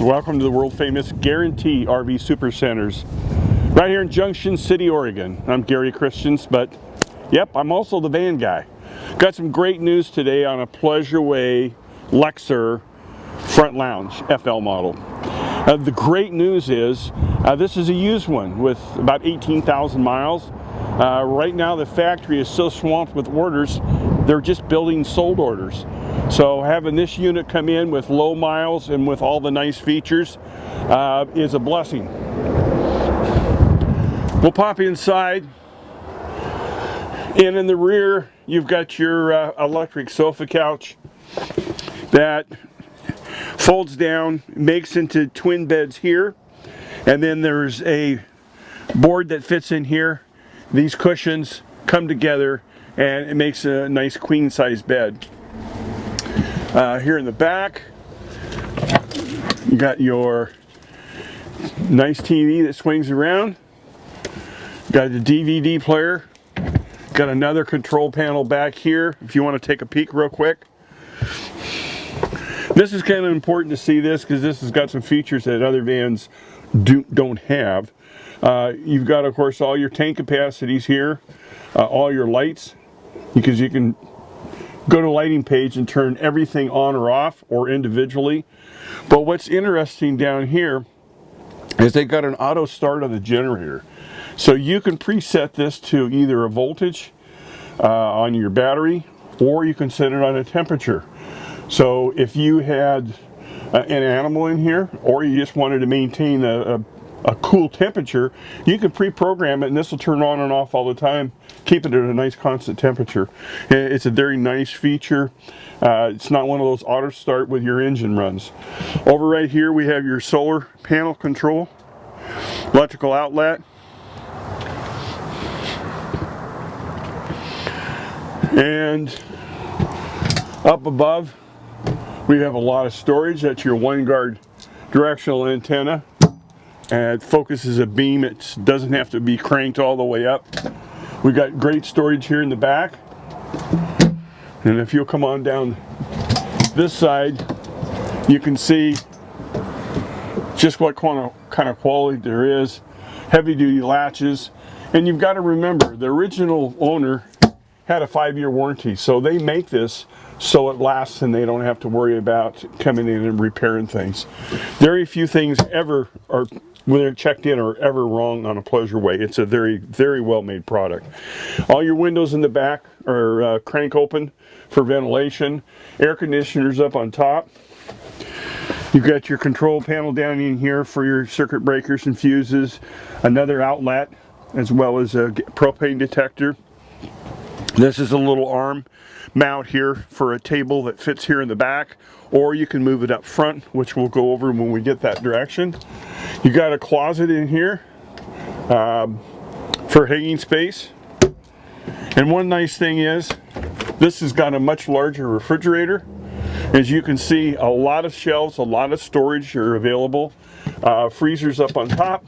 Welcome to the world famous Guaranty RV Supercenters right here in Junction City, Oregon. I'm Gary.Christiance, but yep, I'm also the van guy. Got some great news today on a Pleasure-Way Lexor front lounge FL model. The great news is this is a used one with about 18,000 miles. Right now the factory is so swamped with orders, they're just building sold orders. So having this unit come in with low miles and with all the nice features is a blessing. We'll pop inside, and in the rear you've got your electric sofa couch that folds down, makes into twin beds here, and then there's a board that fits in here. These cushions come together and it makes a nice queen size bed. Here in the back you got your nice TV that swings around, got the DVD player, got another control panel back here if you want to take a peek real quick. This is kind of important to see this because this has got some features that other vans don't have. You've got, of course, all your tank capacities here, all your lights, because you can go to lighting page and turn everything on or off or individually. But what's interesting down here is they got an auto start on the generator. So you can preset this to either a voltage on your battery, or you can set it on a temperature. So if you had an animal in here, or you just wanted to maintain a cool temperature, you can pre-program it and this will turn on and off all the time, keep it at a nice constant temperature. It's a very nice feature. It's not one of those auto start with your engine runs. Over right here we have your solar panel control, electrical outlet, and up above we have a lot of storage. That's your one-guard directional antenna. It focuses a beam. It doesn't have to be cranked all the way up. We got great storage here in the back. And if you'll come on down this side, you can see just what kind of quality there is. Heavy-duty latches. And you've got to remember, the original owner had a 5-year warranty, so they make this so it lasts and they don't have to worry about coming in and repairing things. Very few things ever are, when they're checked in, are ever wrong on a Pleasure-Way. It's a very, very well made product. All your windows in the back are crank open for ventilation. Air conditioners up on top. You've got your control panel down in here for your circuit breakers and fuses. Another outlet, as well as a propane detector. This is a little arm mount here for a table that fits here in the back, or you can move it up front, which we'll go over when we get that direction. You got a closet in here for hanging space. And one nice thing is this has got a much larger refrigerator. As you can see, a lot of shelves, a lot of storage are available. Freezers up on top.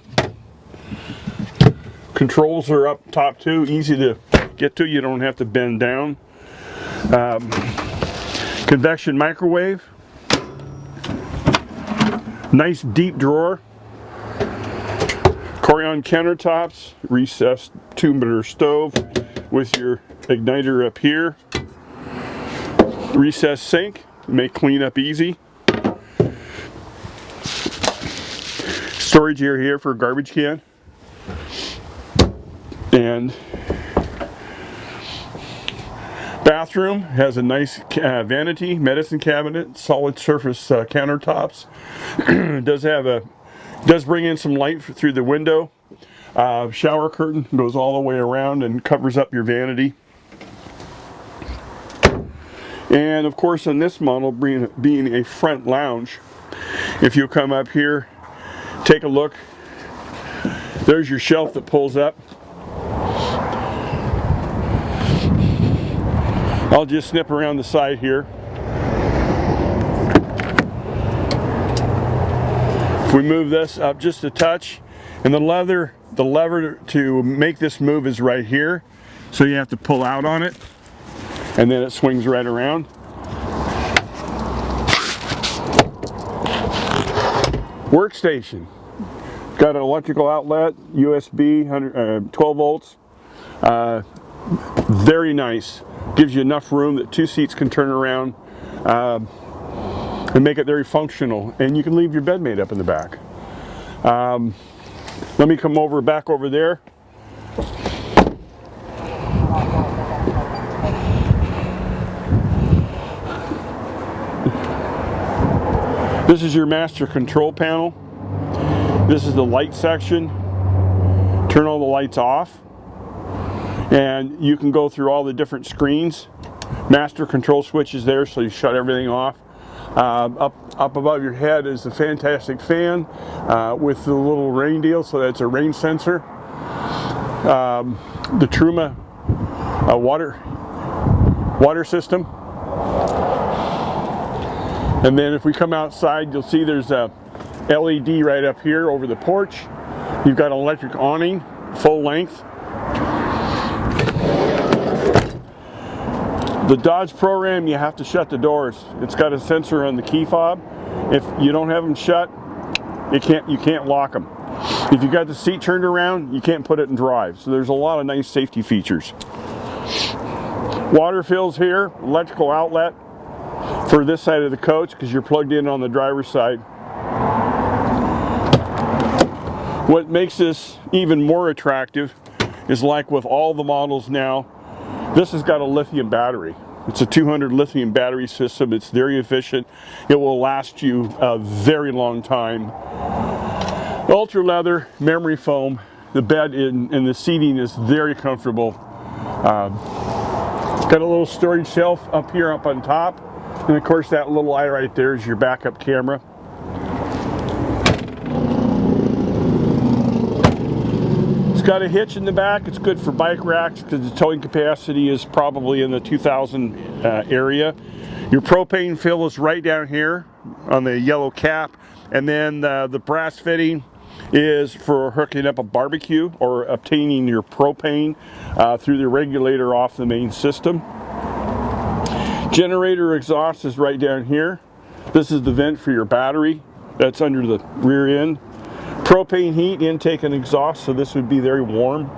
Controls are up top too, easy to get to. You don't have to bend down. Convection microwave. Nice deep drawer. Corian countertops. Recessed 2-burner stove with your igniter up here. Recessed sink. Make cleanup easy. Storage area here for a garbage can. And bathroom has a nice vanity, medicine cabinet, solid surface countertops. does bring in some light through the window. Shower curtain goes all the way around and covers up your vanity. And of course, on this model, being a front lounge, if you come up here, take a look. There's your shelf that pulls up. I'll just snip around the side here. If we move this up just a touch, and the lever to make this move is right here, so you have to pull out on it, and then it swings right around. Workstation. Got an electrical outlet, USB, 12 volts. Very nice. Gives you enough room that 2 seats can turn around and make it very functional. And you can leave your bed made up in the back. Let me come back over there. This is your master control panel. This is the light section. Turn all the lights off. And you can go through all the different screens. Master control switch is there, so you shut everything off. Up above your head is a fantastic fan with the little rain deal, so that's a rain sensor. The Truma water system. And then if we come outside, you'll see there's a LED right up here over the porch. You've got an electric awning, full length. The Dodge program, you have to shut the doors. It's got a sensor on the key fob. If you don't have them shut, you can't lock them. If you got the seat turned around, you can't put it in drive. So there's a lot of nice safety features. Water fills here, electrical outlet for this side of the coach because you're plugged in on the driver's side. What makes this even more attractive is, like with all the models now, this has got a lithium battery. It's a 200 lithium battery system. It's very efficient. It will last you a very long time. Ultra leather, memory foam. The bed and the seating is very comfortable. Got a little storage shelf up here up on top. And of course that little eye right there is your backup camera. It's got a hitch in the back. It's good for bike racks because the towing capacity is probably in the 2,000 area. Your propane fill is right down here on the yellow cap. And then the brass fitting is for hooking up a barbecue or obtaining your propane through the regulator off the main system. Generator exhaust is right down here. This is the vent for your battery. That's under the rear end. Propane heat, intake and exhaust, so this would be very warm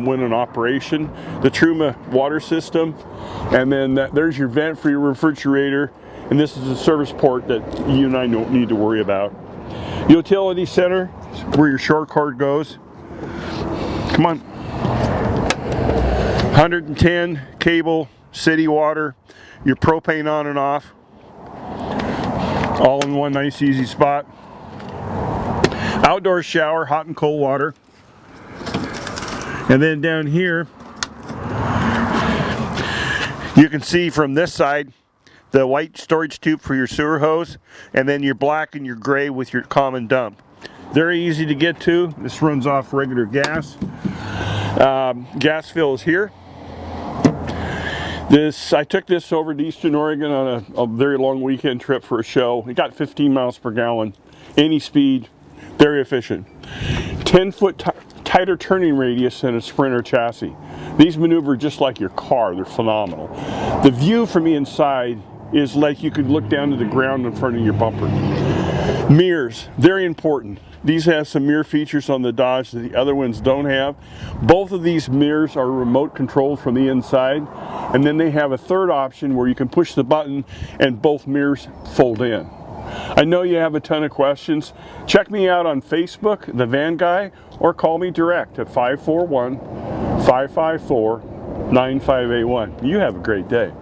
when in operation. The Truma water system, and then there's your vent for your refrigerator, and this is a service port that you and I don't need to worry about. Utility center, where your short cord goes. Come on. 110 cable, city water, your propane on and off, all in one nice easy spot. Outdoor shower, hot and cold water. And then down here, you can see from this side the white storage tube for your sewer hose, and then your black and your gray with your common dump. Very easy to get to. This runs off regular gas. Gas fill is here. I took this over to Eastern Oregon on a very long weekend trip for a show. It got 15 miles per gallon, any speed, very efficient. 10-foot tighter turning radius than a Sprinter chassis. These maneuver just like your car. They're phenomenal. The view from the inside is like you could look down to the ground in front of your bumper. Mirrors, very important. These have some mirror features on the Dodge that the other ones don't have. Both of these mirrors are remote controlled from the inside, and then they have a third option where you can push the button and both mirrors fold in. I know you have a ton of questions. Check me out on Facebook, The Van Guy, or call me direct at 541-554-9581. You have a great day.